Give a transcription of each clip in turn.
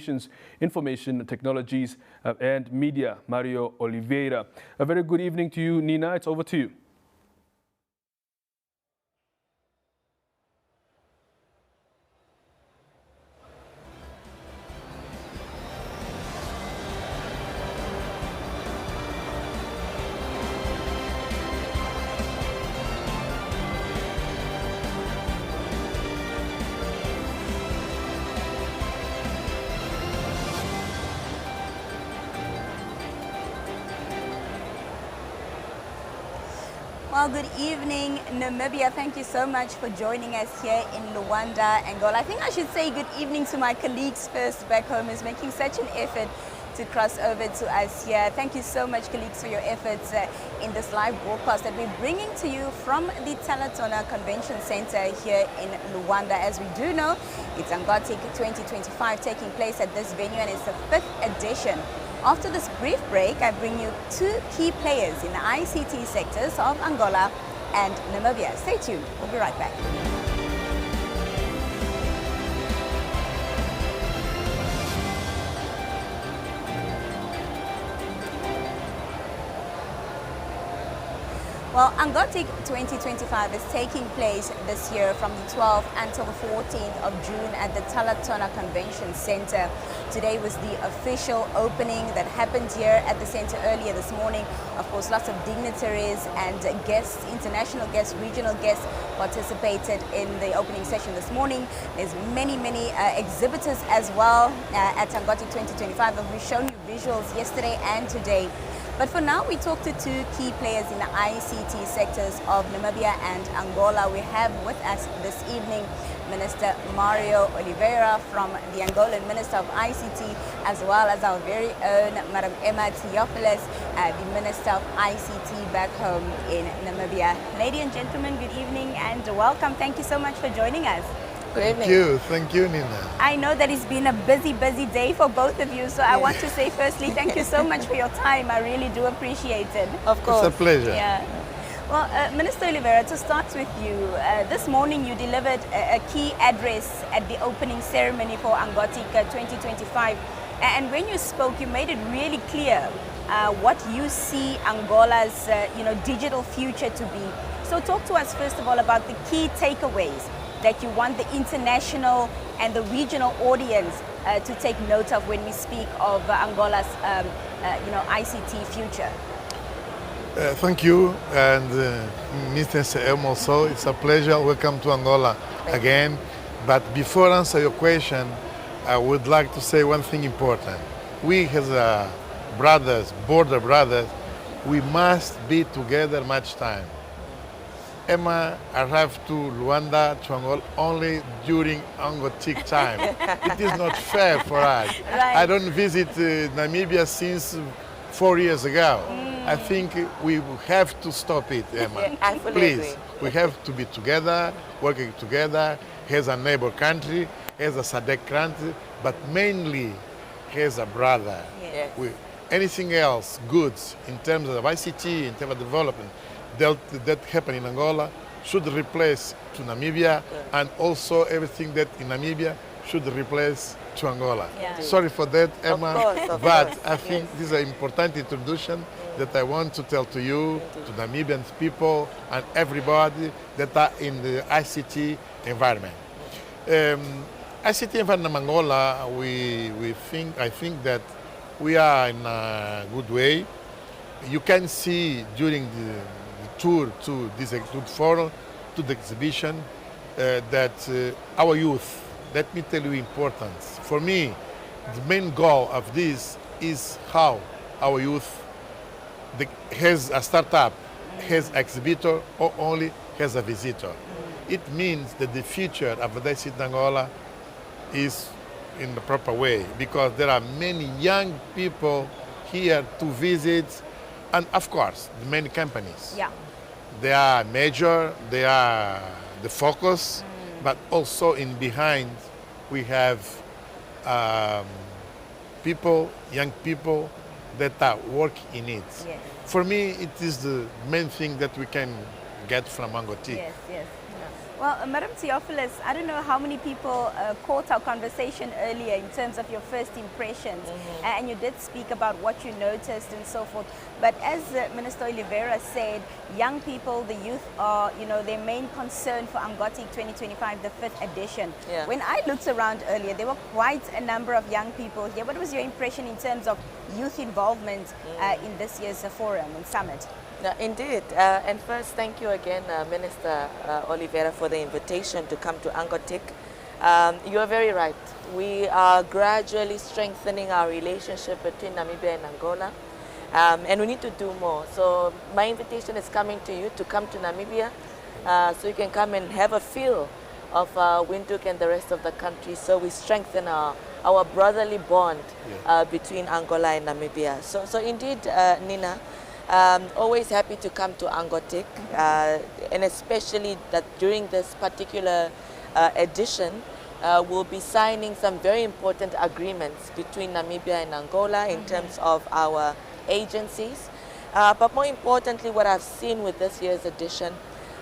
Telecommunications, Information Technologies and Media, Mário Oliveira. A very good evening to you, Nina. It's over to you. Well, good evening, Namibia. Thank you so much for joining us here in Luanda, Angola. I think I should say good evening to my colleagues first back home, who's making such an effort to cross over to us here. Thank you so much, colleagues, for your efforts in this live broadcast that we're bringing to you from the Telecommunications Convention Center here in Luanda. As we do know, it's Angotic 2025 taking place at this venue, and it's the 5th edition. After this brief break, I bring you two key players in the ICT sectors of Angola and Namibia. Stay tuned. We'll be right back. Well, Angotic 2025 is taking place this year from the 12th until the 14th of June at the Telecommunications Convention Center. Today was the official opening that happened here at the center earlier this morning. Of course, lots of dignitaries and guests, international guests, regional guests participated in the opening session this morning. There's many exhibitors as well at Angotic 2025, and we've shown you visuals yesterday and today. But for now, we talk to two key players in the ICT sectors of Namibia and Angola. We have with us this evening Minister Mário Oliveira from the Angolan Minister of ICT, as well as our very own Madam Theofelus, the Minister of ICT back home in Namibia. Ladies and gentlemen, good evening and welcome. Thank you so much for joining us. Good evening. Thank you, Nina. I know that it's been a busy day for both of you, so I want to say firstly, thank you so much for your time. I really do appreciate it. Of course. It's a pleasure. Yeah. Well, Minister Oliveira, to start with you, this morning you delivered a key address at the opening ceremony for Angotic 2025. And when you spoke, you made it really clear what you see Angola's digital future to be. So talk to us first of all about the key takeaways that you want the international and the regional audience to take note of when we speak of Angola's ICT future. Thank you, and Mr. M also. It's a pleasure. Welcome to Angola again. But before I answer your question, I would like to say one thing important. We as border brothers, we must be together much time. Emma arrived to Luanda, to Angola, only during Angotic time. It is not fair for us. Right. I don't visit Namibia since 4 years ago. I think we have to stop it, Emma. Please, we have to be together, working together, as a neighbor country, as a SADC country, but mainly as a brother. Yes. Anything else, goods, in terms of ICT, in terms of development, that happen in Angola should replace to Namibia, and also everything that in Namibia should replace to Angola. Yeah. Sorry for that, Emma, of but course, I think this is an important introduction that I want to tell to you, to Namibian people and everybody that are in the ICT environment. ICT environment in Angola, I think that we are in a good way. You can see during the tour to this forum, to the exhibition, that our youth, let me tell you importance. For me, the main goal of this is how our youth has a startup, has exhibitor, or only has a visitor. It means that the future of the ICT in Angola is in the proper way, because there are many young people here to visit, and of course, the many companies. Yeah. They are major, they are the focus, but also in behind we have young people that are working in it. Yes. For me, it is the main thing that we can get from Angotic. Yes. Well, Madam Theofelus, I don't know how many people caught our conversation earlier in terms of your first impressions, and you did speak about what you noticed and so forth. But as Minister Oliveira said, young people, the youth are, their main concern for Angotic 2025, the 5th edition. Yeah. When I looked around earlier, there were quite a number of young people here. What was your impression in terms of youth involvement in this year's forum and summit? No, indeed. And first, thank you again, Minister Oliveira, for the invitation to come to Angotic. You are very right. We are gradually strengthening our relationship between Namibia and Angola, and we need to do more. So my invitation is coming to you to come to Namibia, so you can come and have a feel of Windhoek and the rest of the country, so we strengthen our brotherly bond between Angola and Namibia. So indeed, Nina, always happy to come to Angotic, and especially that during this particular edition, we'll be signing some very important agreements between Namibia and Angola in terms of our agencies. But more importantly, what I've seen with this year's edition,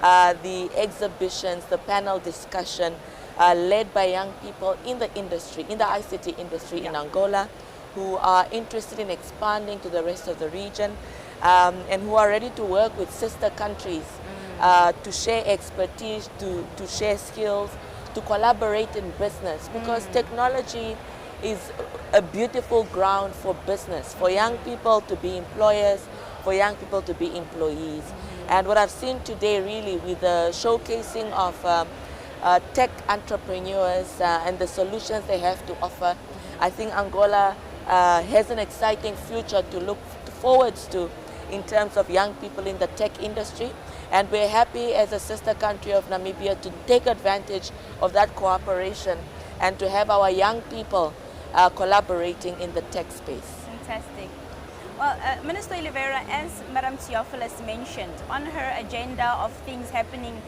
the exhibitions, the panel discussion led by young people in the industry, in the ICT industry in Angola, who are interested in expanding to the rest of the region, and who are ready to work with sister countries to share expertise, to share skills, to collaborate in business, because technology is a beautiful ground for business, for young people to be employers, for young people to be employees. And what I've seen today really with the showcasing of tech entrepreneurs and the solutions they have to offer, I think Angola has an exciting future to look forward to in terms of young people in the tech industry. And we're happy as a sister country of Namibia to take advantage of that cooperation and to have our young people collaborating in the tech space. Fantastic. Well, Minister Oliveira, as Madam Theofelus mentioned, on her agenda of things happening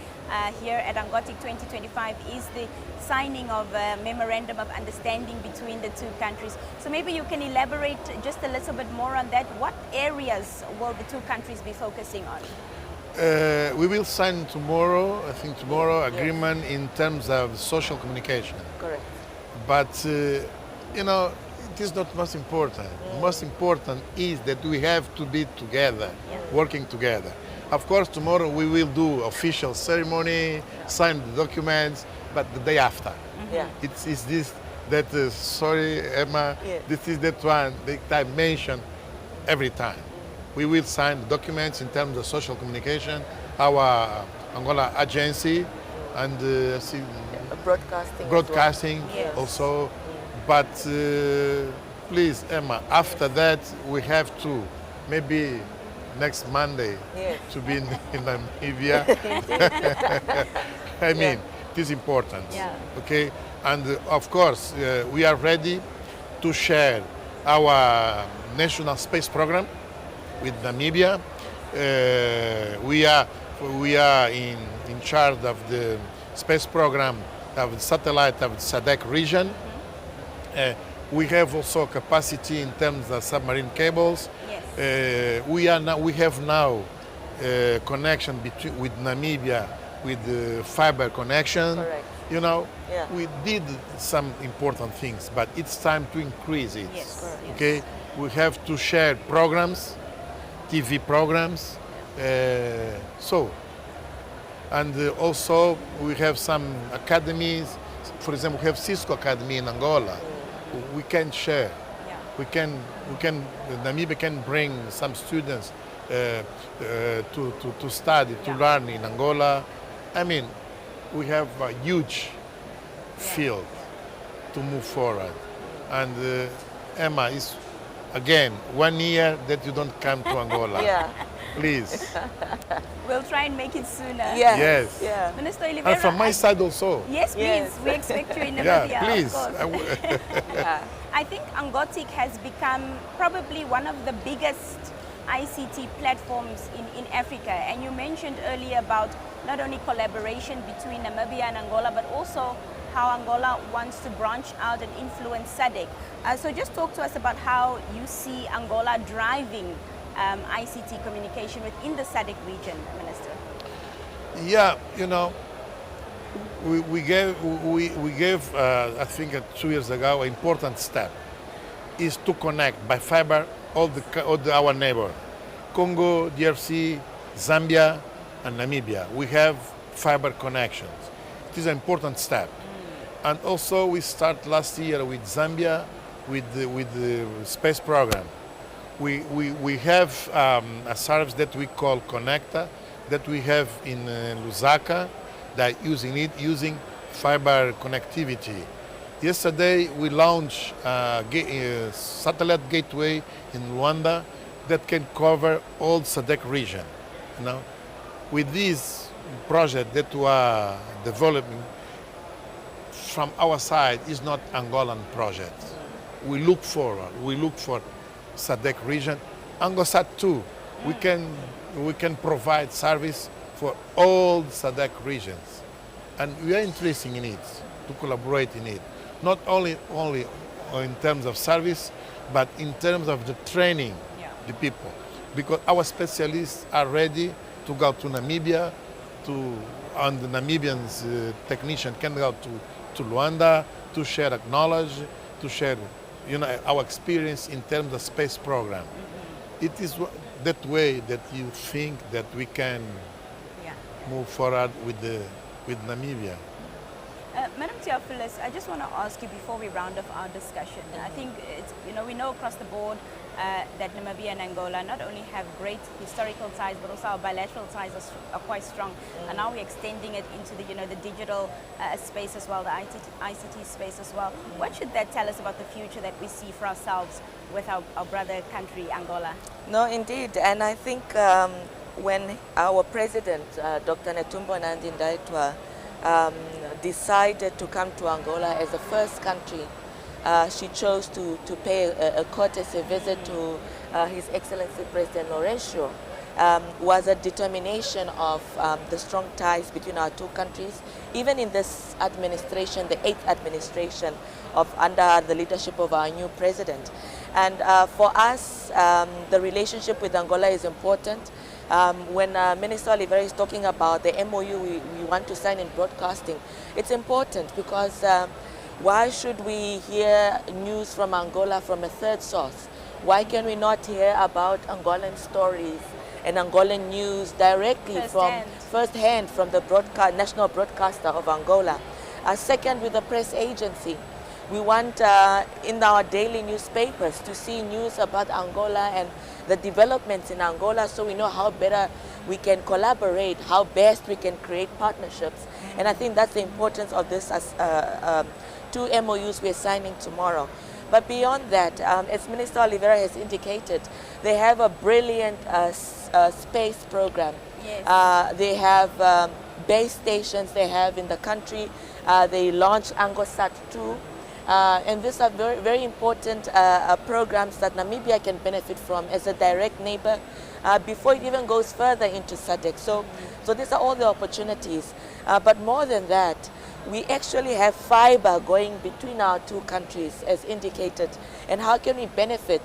here at Angotic 2025 is the signing of a Memorandum of Understanding between the two countries. So maybe you can elaborate just a little bit more on that. What areas will the two countries be focusing on? We will sign tomorrow, I think tomorrow, agreement in terms of social communication. Correct. But, it is not most important. Most important is that we have to be together, working together. Of course, tomorrow we will do official ceremony, sign the documents, but the day after. It's this, that, sorry, Emma, this is that one that I mention every time. We will sign the documents in terms of social communication, our Angola agency, and broadcasting also. But please, Emma, after that we have to, maybe next Monday, to be in Namibia. I mean, it is important. Okay, and of course we are ready to share our national space program with Namibia. We are in charge of the space program of the satellite of the SADC region. We have also capacity in terms of submarine cables. We have now connection with Namibia with the fiber connection. Correct. We did some important things, but it's time to increase it. Okay, we have to share programs, TV programs. And also we have some academies. For example, we have Cisco Academy in Angola. We can share. Namibia can bring some students to study, to learn in Angola. I mean, we have a huge field to move forward. And Emma, is again 1 year that you don't come to Angola. Please. We'll try and make it sooner. Yes. Minister Oliveira. And from my side also. Yes, please. We expect you in Namibia. Please. Of course. I think Angotic has become probably one of the biggest ICT platforms in Africa. And you mentioned earlier about not only collaboration between Namibia and Angola, but also how Angola wants to branch out and influence SADC. So just talk to us about how you see Angola driving ICT communication within the SADC region, Minister. we gave I think 2 years ago, an important step is to connect by fiber all our neighbor, Congo, DRC, Zambia, and Namibia. We have fiber connections. It is an important step. And also we start last year with Zambia with the space program. We have a service that we call Connecta that we have in Lusaka that using fiber connectivity. Yesterday we launched a satellite gateway in Luanda that can cover all SADC region. You know, with this project that we are developing from our side is not Angolan project. We look for SADC region. Angosat too. We can provide service for all SADC regions, and we are interested in it to collaborate in it. Not only in terms of service, but in terms of the training the people, because our specialists are ready to go to Namibia, and the Namibians technician can go to Luanda to share knowledge, to share our experience in terms of space program. It is that way that you think that we can move forward with Namibia. Madam Theofelus, I just want to ask you before we round off our discussion. I think it's, we know across the board that Namibia and Angola not only have great historical ties, but also our bilateral ties are quite strong. And now we're extending it into the digital space as well, the ICT space as well. What should that tell us about the future that we see for ourselves with our brother country, Angola? No, indeed. And I think when our president, Dr. Netumbo Nandi-Ndaitwah, decided to come to Angola as the first country, she chose to pay a courtesy visit to His Excellency President Lourenço, was a determination of the strong ties between our two countries. Even in this administration, the 8th administration under the leadership of our new president. And for us, the relationship with Angola is important. When Minister Oliveira is talking about the MOU we want to sign in broadcasting, it's important because why should we hear news from Angola from a third source? Why can we not hear about Angolan stories and Angolan news directly first-hand from the national broadcaster of Angola? Second, with the press agency, we want in our daily newspapers to see news about Angola and the developments in Angola, so we know how better we can collaborate, how best we can create partnerships. And I think that's the importance of this as two MOUs we're signing tomorrow. But beyond that, as Minister Oliveira has indicated, they have a brilliant space program. Yes. They have base stations they have in the country. They launched Angosat 2. And these are very, very important programs that Namibia can benefit from as a direct neighbor before it even goes further into SADC. So these are all the opportunities. But more than that, we actually have fiber going between our two countries, as indicated. And how can we benefit?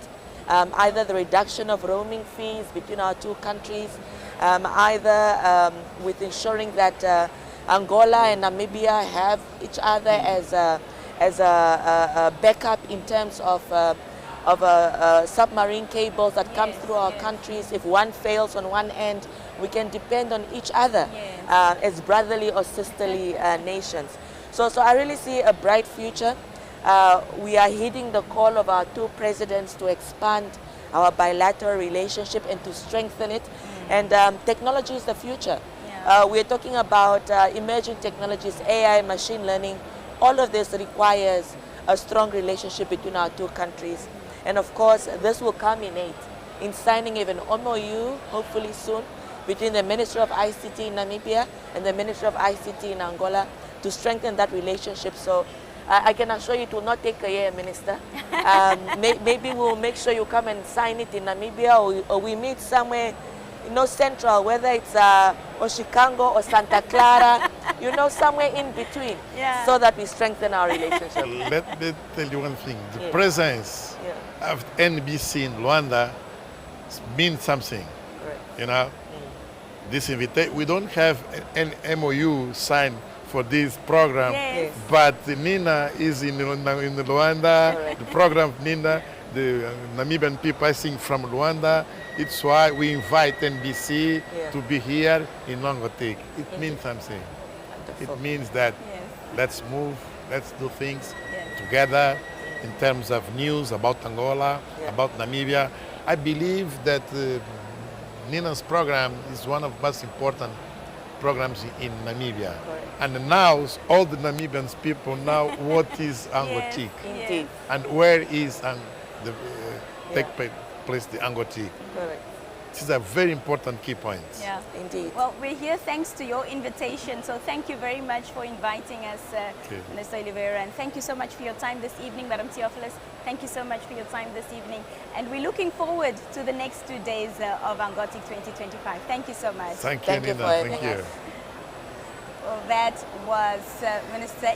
Either the reduction of roaming fees between our two countries, either with ensuring that Angola and Namibia have each other as a backup in terms of submarine cables that come through our countries. If one fails on one end, we can depend on each other as brotherly or sisterly nations. So I really see a bright future. We are heeding the call of our two presidents to expand our bilateral relationship and to strengthen it. And technology is the future. We're talking about emerging technologies, AI, machine learning. All of this requires a strong relationship between our two countries. And of course, this will culminate in signing of an MOU, hopefully soon, between the Ministry of ICT in Namibia and the Ministry of ICT in Angola to strengthen that relationship. So I can assure you it will not take a year, Minister. Maybe we'll make sure you come and sign it in Namibia, or we meet somewhere, central, whether it's Oshikango or Santa Clara, somewhere in between, so that we strengthen our relationship. Let me tell you one thing. The presence of NBC in Luanda means something. Right. This invitation, we don't have an MOU signed for this program. Yes. But Nina is in Luanda. Correct. The program of Nina, the Namibian people, I think, from Luanda. It's why we invite NBC to be here in Angotic. It means something. Wonderful. It means that Yes. let's move, let's do things Yes. together in terms of news about Angola, about Namibia. I believe that Nina's program is one of the most important programs in Namibia. Correct. And now all the Namibian people know what is Angotic Indeed. and where is take place the Angotic. Correct. This is a very important key point. Yeah. Indeed. Well, we're here thanks to your invitation, so thank you very much for inviting us, Okay. Minister Oliveira, and thank you so much for your time this evening, Madam Theofelus. Thank you so much for your time this evening, and we're looking forward to the next 2 days of Angotic 2025. Thank you so much. Thank you, Thank you Nina. for Thank having you. us. Well, that was Minister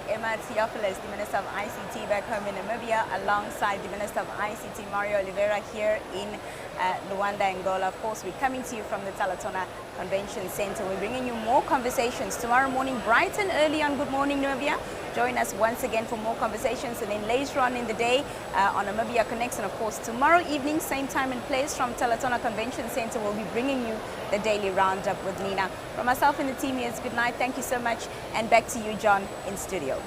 Theofelus, the Minister of ICT back home in Namibia, alongside the Minister of ICT, Mário Oliveira, here in Luanda, Angola. Of course, we're coming to you from the Talatona Convention Center. We're bringing you more conversations tomorrow morning, bright and early on Good Morning Namibia. Join us once again for more conversations, and then later on in the day on Namibia Connects. And of course, tomorrow evening, same time and place from Talatona Convention Center, we'll be bringing you the daily roundup with Nina. From myself and the team, here's good night. Thank you so much, and back to you, John, in studio.